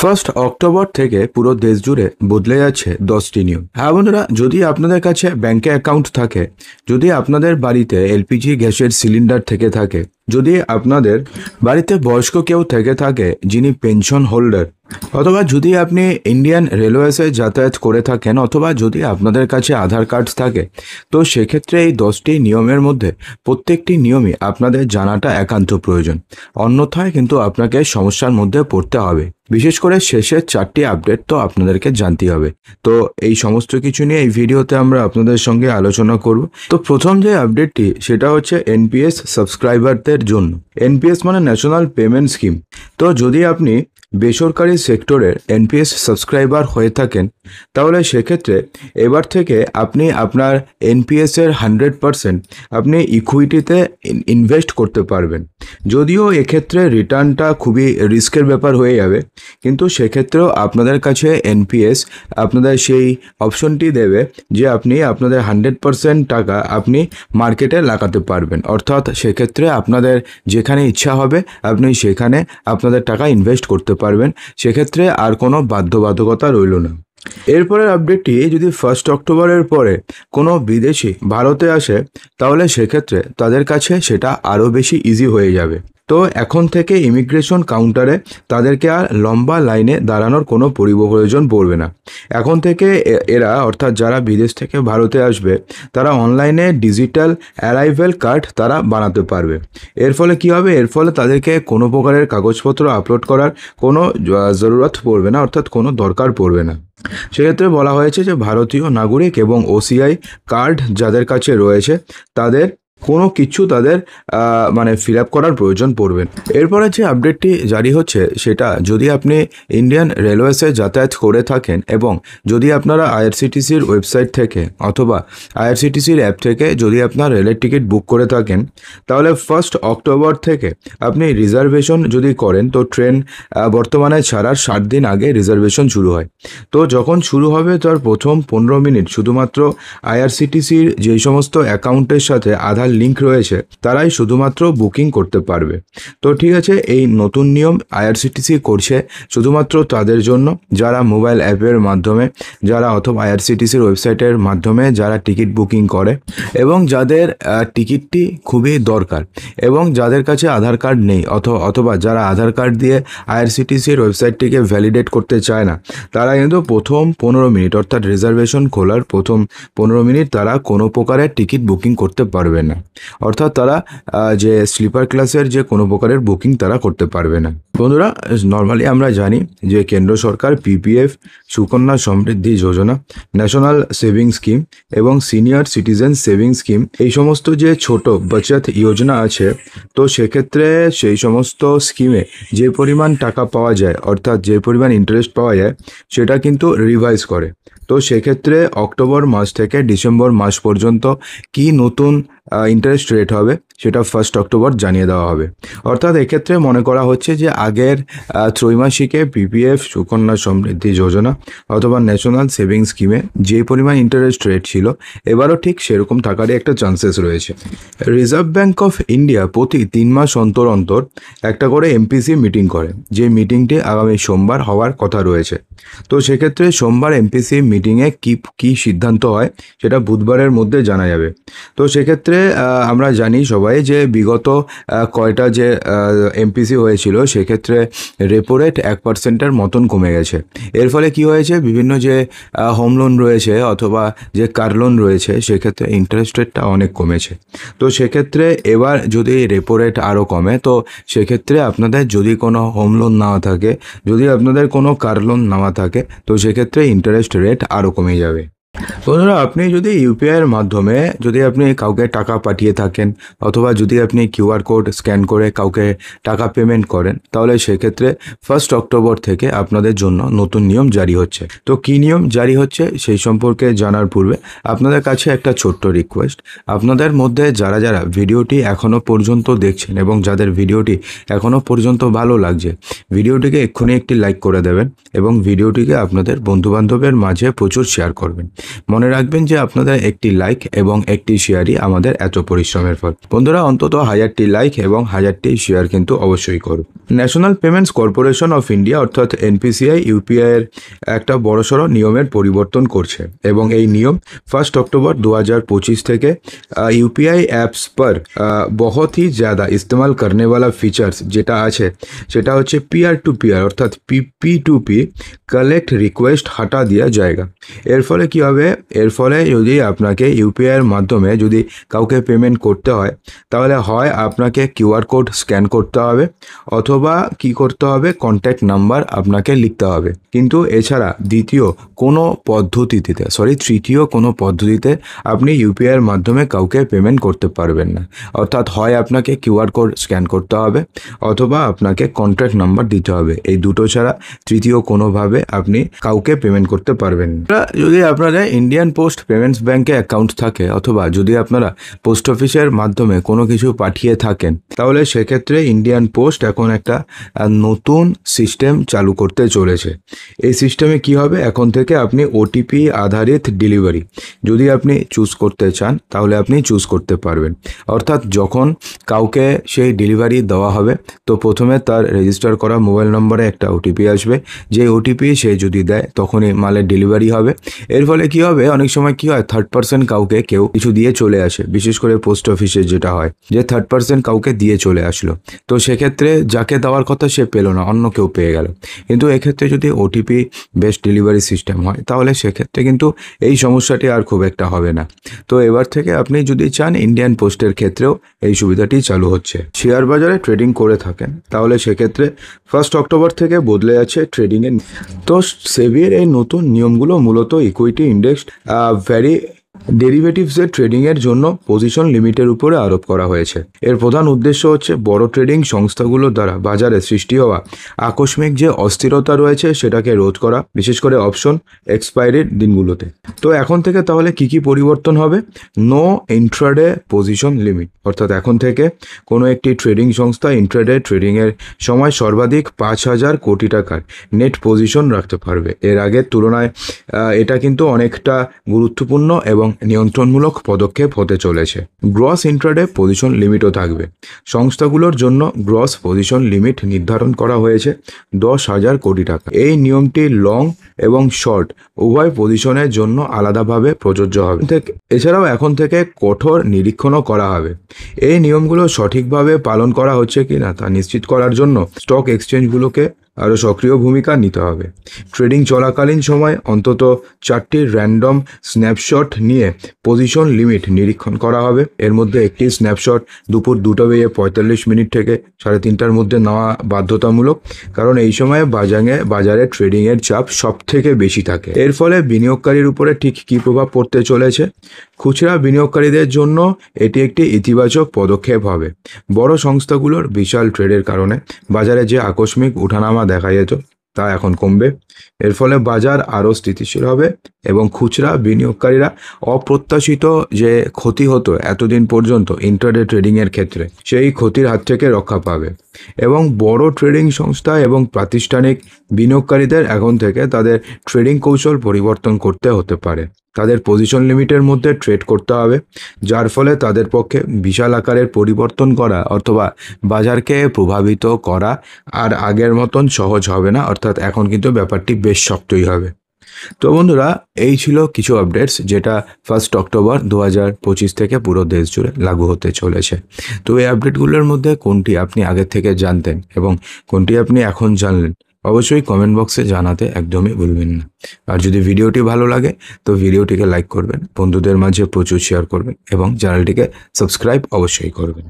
First October থেকে পুরো দেশ জুড়ে বদলে যাচ্ছে 10টি নিয়ম। হ্যাঁ বন্ধুরা, যদি আপনাদের কাছে ব্যাংকে অ্যাকাউন্ট থাকে, যদি আপনাদের বাড়িতে এলপিজি গ্যাসের সিলিন্ডার থেকে থাকে, যদি আপনাদের বাড়িতে বয়স্ক কেউ থেকে থাকে যিনি পেনশন হোল্ডার, অথবা যদি আপনি ইন্ডিয়ান রেলওয়েসে যাতায়াত করে থাকেন, অথবা যদি আপনাদের কাছে আধার কার্ড থাকে, তো সেক্ষেত্রে এই 10টি নিয়মের মধ্যে প্রত্যেকটি নিয়মই আপনাদের জানাটা একান্ত প্রয়োজন। অন্যথায় কিন্তু আপনাকে সমস্যার মধ্যে পড়তে হবে। বিশেষ করে শেষের 4টি আপডেট তো আপনাদেরকে জানতে হবে। তো এই সমস্ত কিছু নিয়ে এই ভিডিওতে আমরা আপনাদের সঙ্গে আলোচনা করব। তো প্রথম যে আপডেটটি সেটা হচ্ছে এনপিএস সাবস্ক্রাইবারদের জন্য। এনপিএস মানে ন্যাশনাল পেমেন্ট স্কিম। তো যদি আপনি বেসরকারি সেক্টরের এনপিএস সাবস্ক্রাইবার হয়ে থাকেন, তাহলে সেক্ষেত্রে এবার থেকে আপনি আপনার এনপিএসের 100% আপনি ইকুইটিতে ইনভেস্ট করতে পারবেন। যদিও এক্ষেত্রে রিটার্নটা খুবই রিস্কের ব্যাপার হয়ে যাবে, কিন্তু সেক্ষেত্রেও আপনাদের কাছে এনপিএস আপনাদের সেই অপশনটি দেবে যে আপনি আপনাদের 100% টাকা আপনি মার্কেটে লাগাতে পারবেন। অর্থাৎ সেক্ষেত্রে আপনাদের যেখানে ইচ্ছা হবে আপনি সেখানে আপনাদের টাকা ইনভেস্ট করতে পারবেন। সেক্ষেত্রে আর কোনো বাধ্যবাধকতা রইল না। এরপরের আপডেটটি, যদি 1 অক্টোবরের পরে কোনো বিদেশি ভারতে আসে, তাহলে সেক্ষেত্রে তাদের কাছে সেটা আরও বেশি ইজি হয়ে যাবে। তো এখন থেকে ইমিগ্রেশন কাউন্টারে তাদেরকে আর লম্বা লাইনে দাঁড়ানোর কোনো প্রয়োজন পড়বে না। এখন থেকে এরা, অর্থাৎ যারা বিদেশ থেকে ভারতে আসবে, তারা অনলাইনে ডিজিটাল অ্যারাইভেল কার্ড তারা বানাতে পারবে। এর ফলে কি হবে? এর ফলে তাদেরকে কোনো প্রকারের কাগজপত্র আপলোড করার কোনো জরুরত পড়বে না, অর্থাৎ কোনো দরকার পড়বে না। সেক্ষেত্রে বলা হয়েছে যে ভারতীয় নাগরিক এবং ওসিআই কার্ড যাদের কাছে রয়েছে তাদের কোনো কিছু তাদের ফিল আপ করার প্রয়োজন পড়বে। এরপরে যে আপডেটটি জারি হচ্ছে সেটা, যদি আপনি ইন্ডিয়ান রেলওয়েসে যাতায়াত করে থাকেন এবং যদি আপনারা আইআরসিটিসির ওয়েবসাইট থেকে অথবা আইআরসিটিসির অ্যাপ থেকে যদি আপনার রেলের টিকিট বুক করে থাকেন, তাহলে 1 অক্টোবর থেকে আপনি রিজার্ভেশন যদি করেন, তো ট্রেন বর্তমানে ছাড়ার 7 দিন আগে রিজার্ভেশন শুরু হয়। তো যখন শুরু হবে তার প্রথম 15 মিনিট শুধুমাত্র আইআরসিটিসির যেই সমস্ত অ্যাকাউন্টের সাথে আধার লিঙ্ক রয়েছে তারাই শুধুমাত্র বুকিং করতে পারবে। তো ঠিক আছে, এই নতুন নিয়ম আইআরসিটিসি করছে শুধুমাত্র তাদের জন্য যারা মোবাইল অ্যাপের মাধ্যমে, যারা অথবা আইআরসিটিসির ওয়েবসাইটের মাধ্যমে যারা টিকিট বুকিং করে এবং যাদের টিকিটটি খুবই দরকার এবং যাদের কাছে আধার কার্ড নেই, অথবা যারা আধার কার্ড দিয়ে আইআরসিটিসির ওয়েবসাইটটিকে ভ্যালিডেট করতে চায় না, তারা কিন্তু প্রথম 15 মিনিট অর্থাৎ রিজার্ভেশন খোলার প্রথম 15 মিনিট তারা কোনো প্রকারের টিকিট বুকিং করতে পারবে না। অর্থাৎ তারা যে স্লিপার ক্লাসের যে কোনো প্রকারের বুকিং তারা করতে পারবে না। বন্ধুরা, নর্মালি আমরা জানি যে কেন্দ্র সরকার PPF, Sukanya Samriddhi Yojana, national saving scheme এবং সিনিয়র সিটিজেন সেভিং স্কিম, এই সমস্ত যে ছোট বাচত যোজনা আছে, তো সেক্ষেত্রে সেই সমস্ত স্কিমে যে পরিমাণ টাকা পাওয়া যায়, অর্থাৎ যে পরিমাণ ইন্টারেস্ট পাওয়া যায়, সেটা কিন্তু রিভাইজ করে। তো সেক্ষেত্রে অক্টোবর মাস থেকে ডিসেম্বর মাস পর্যন্ত কি নতুন ইন্টারেস্ট রেট হবে সেটা 1 অক্টোবর জানিয়ে দেওয়া হবে। অর্থাৎ এক্ষেত্রে মনে করা হচ্ছে যে আগের ত্রৈমাসিকে পিপিএফ, সুকন্যা সমৃদ্ধি যোজনা অথবা ন্যাশনাল সেভিং স্কিমে যে পরিমাণ ইন্টারেস্ট রেট ছিল, এবারও ঠিক সেরকম থাকারই একটা চান্সেস রয়েছে। রিজার্ভ ব্যাঙ্ক অফ ইন্ডিয়া প্রতি 3 মাস অন্তর অন্তর একটা করে এমপিসি মিটিং করে, যে মিটিংটি আগামী সোমবার হওয়ার কথা রয়েছে। তো সেক্ষেত্রে সোমবার এমপিসি মিটিংয়ে কি সিদ্ধান্ত হয় সেটা বুধবারের মধ্যে জানা যাবে। তো সেক্ষেত্রে আমরা জানি সবাই যে বিগত কয়টা যে এমপিসি হয়েছিল সেক্ষেত্রে রেপো রেট 1%-এর মতন কমে গেছে। এর ফলে কি হয়েছে, বিভিন্ন যে হোম লোন রয়েছে অথবা যে কার লোন রয়েছে সেক্ষেত্রে ইন্টারেস্ট রেটটা অনেক কমেছে। তো সেক্ষেত্রে এবার যদি রেপো রেট আরও কমে, তো সেক্ষেত্রে আপনাদের যদি কোনো হোম লোন নেওয়া থাকে, যদি আপনাদের কোনো কার লোন নেওয়া থাকে, তো সেক্ষেত্রে ইন্টারেস্ট রেট আরও কমে যাবে। বন্ধুরা, আপনি যদি ইউপিআইয়ের মাধ্যমে যদি আপনি কাউকে টাকা পাঠিয়ে থাকেন অথবা যদি আপনি কিউআর কোড স্ক্যান করে কাউকে টাকা পেমেন্ট করেন, তাহলে সেক্ষেত্রে 1 অক্টোবর থেকে আপনাদের জন্য নতুন নিয়ম জারি হচ্ছে। তো কী নিয়ম জারি হচ্ছে সেই সম্পর্কে জানার পূর্বে আপনাদের কাছে একটা ছোট্ট রিকোয়েস্ট, আপনাদের মধ্যে যারা যারা ভিডিওটি এখনও পর্যন্ত দেখছেন এবং যাদের ভিডিওটি এখনও পর্যন্ত ভালো লাগছে, ভিডিওটিকে এক্ষুনি একটি লাইক করে দেবেন এবং ভিডিওটিকে আপনাদের বন্ধুবান্ধবের মাঝে প্রচুর শেয়ার করবেন। মনে রাখবেন যে আপনাদের একটি লাইক এবং একটি শেয়ারই আমাদের এত পরিশ্রমের ফল। বন্ধুরা, অন্তত 1000টি লাইক এবং 1000টি শেয়ার কিন্তু অবশ্যই করুন। National payments corporation of India অর্থাৎ এনপিসিআই ইউপিআই এর একটা বড়সড় নিয়মের পরিবর্তন করছে এবং এই নিয়ম 1 অক্টোবর 2025 থেকে यूपीआई ऐप्स पर बहुत ही ज़्यादा इस्तेमाल करने वाला फीचर्स যেটা আছে সেটা হচ্ছে পিয়ার টু পিয়ার অর্থাৎ P2P কালেক্ট রিকোয়েস্ট হাটা দেওয়া জায়গা। এর ফলে কি হবে, এর ফলে যদি আপনাকে ইউপিআই এর মাধ্যমে যদি কাউকে পেমেন্ট করতে হয় তাহলে হয় আপনাকে কিউআর কোড স্ক্যান করতে হবে অথবা কি করতে হবে, কন্ট্যাক্ট নাম্বার আপনাকে লিখতে হবে। কিন্তু এছাড়া তৃতীয় কোনো পদ্ধতিতে আপনি ইউপিআই এর মাধ্যমে কাউকে পেমেন্ট করতে পারবেন না। অর্থাৎ হয় আপনাকে কিউআর কোড স্ক্যান করতে হবে অথবা আপনাকে কন্ট্যাক্ট নাম্বার দিতে হবে। এই দুটো ছাড়া তৃতীয় কোনোভাবে আপনি কাউকে পেমেন্ট করতে পারবেন না। যদি আপনারা ইন্ডিয়ান পোস্ট পেমেন্টস ব্যাংকে অ্যাকাউন্ট থাকে অথবা যদি আপনারা পোস্ট অফিসের মাধ্যমে কোনো কিছু পাঠিয়ে থাকেন তাহলে সেক্ষেত্রে ইন্ডিয়ান পোস্ট এখন একটা নতুন সিস্টেম চালু করতে চলেছে। এই সিস্টেমে কি হবে, এখন থেকে আপনি ওটিপি আধারিত ডেলিভারি যদি আপনি চুজ করতে চান তাহলে আপনি চুজ করতে পারবেন। অর্থাৎ যখন কাউকে সেই ডেলিভারি দেওয়া হবে তো প্রথমে তার রেজিস্টার করা মোবাইল নম্বরে একটা ওটিপি আসবে, যে ওটিপি সে যদি দেয় তখনই মালের ডেলিভারি হবে। এর ফলে কি হবে, অনেক সময় কি হয়, থার্ড পার্সন কাউকে কেউ কিছু দিয়ে চলে আসে, বিশেষ করে পোস্ট অফিসে যেটা হয় যে থার্ড পার্সন কাউকে দিয়ে চলে আসলো, তো সেক্ষেত্রে যাকে দেওয়ার কথা সে পেলো না, অন্য কেউ পেয়ে গেল। কিন্তু এক্ষেত্রে যদি ওটিপি বেস্ট ডেলিভারি সিস্টেম হয় তাহলে সেক্ষেত্রে কিন্তু এই সমস্যাটি আর খুব একটা হবে না। তো এবার থেকে আপনি যদি চান, ইন্ডিয়ান পোস্টের ক্ষেত্রেও এই সুবিধাটি চালু হচ্ছে। শেয়ার বাজারে ট্রেডিং করে থাকেন তাহলে সেক্ষেত্রে 1 অক্টোবর থেকে বদলে যাচ্ছে ট্রেডিংয়ের। তো সেবির এই নতুন নিয়মগুলো মূলত ইকুইটি ইন্ডেক্স ডেরিভেটিভসের ট্রেডিংয়ের জন্য পজিশন লিমিটের উপরে আরোপ করা হয়েছে। এর প্রধান উদ্দেশ্য হচ্ছে বড় ট্রেডিং সংস্থাগুলোর দ্বারা বাজারে সৃষ্টি হওয়া আকস্মিক যে অস্থিরতা রয়েছে সেটাকে রোধ করা, বিশেষ করে অপশন এক্সপায়ারির দিনগুলোতে। তো এখন থেকে তাহলে কি কি পরিবর্তন হবে, নো ইন্ট্রাডে পজিশন লিমিট, অর্থাৎ এখন থেকে কোনো একটি ট্রেডিং সংস্থা ইন্ট্রাডে ট্রেডিংয়ের সময় সর্বাধিক 5000 কোটি টাকার নেট পজিশন রাখতে পারবে। এর আগের তুলনায় এটা কিন্তু অনেকটা গুরুত্বপূর্ণ এবং নিয়ন্ত্রণমূলক পদক্ষেপ হতে চলেছে। গ্রস ইন্ট্রাডে পজিশন লিমিটও থাকবে। সংস্থাগুলোর জন্য গ্রস পজিশন লিমিট নির্ধারণ করা হয়েছে 10,000 কোটি টাকা। এই নিয়মটি লং এবং শর্ট উভয় পজিশনের জন্য আলাদাভাবে প্রযোজ্য হবে। এছাড়াও এখন থেকে কঠোর নিরীক্ষণও করা হবে। এই নিয়মগুলো সঠিকভাবে পালন করা হচ্ছে কিনা তা নিশ্চিত করার জন্য স্টক এক্সচেঞ্জগুলোকে আরও সক্রিয় ভূমিকা নিতে হবে। ট্রেডিং চলাকালীন সময় অন্তত 4টি র্যান্ডম স্ন্যাপশট নিয়ে পজিশন লিমিট নিরীক্ষণ করা হবে। এর মধ্যে একটি স্ন্যাপশট দুপুর 2:45 থেকে 3:30টার মধ্যে নেওয়া বাধ্যতামূলক, কারণ এই সময়ে বাজারে ট্রেডিংয়ের চাপ সব থেকে বেশি থাকে। এর ফলে বিনিয়োগকারীর উপরে ঠিক কী প্রভাব পড়তে চলেছে, খুচরা বিনিয়োগকারীদের জন্য এটি একটি ইতিবাচক পদক্ষেপ হবে। বড় সংস্থাগুলোর বিশাল ট্রেডের কারণে বাজারে যে আকস্মিক ওঠানামা দেখা যেত তা এখন কমবে। এর ফলে বাজার আরও স্থিতিশীল হবে এবং খুচরা বিনিয়োগকারীরা অপ্রত্যাশিত যে ক্ষতি হতো এতদিন পর্যন্ত ইন্ট্রাডে ট্রেডিংয়ের ক্ষেত্রে সেই ক্ষতির হাত থেকে রক্ষা পাবে। এবং বড় ট্রেডিং সংস্থা এবং প্রাতিষ্ঠানিক বিনিয়োগকারীদের এখন থেকে তাদের ট্রেডিং কৌশল পরিবর্তন করতে হতে পারে। তাদের পজিশন লিমিটের মধ্যে ট্রেড করতে হবে, যার ফলে তাদের পক্ষে বিশাল আকারের পরিবর্তন করা অথবা বাজারকে প্রভাবিত করা আর আগের মতন সহজ হবে না। অর্থাৎ এখন কিন্তু ব্যাপারটি বেশ শক্তই হবে। তো বন্ধুরা, এই ছিল কিছু আপডেটস যেটা 1 অক্টোবর 2025 থেকে পুরো দেশ জুড়ে লাগু হতে চলেছে। তো এই আপডেটগুলোর মধ্যে কোনটি আপনি আগে থেকে জানতেন এবং কোনটি আপনি এখন জানলেন অবশ্যই কমেন্ট বক্সে জানাতে একদমই ভুলবেন না। আর যদি ভিডিওটি ভালো লাগে তো ভিডিওটিকে লাইক করবেন, বন্ধুদের মাঝে প্রচুর শেয়ার করবেন এবং চ্যানেলটিকে সাবস্ক্রাইব অবশ্যই করবেন।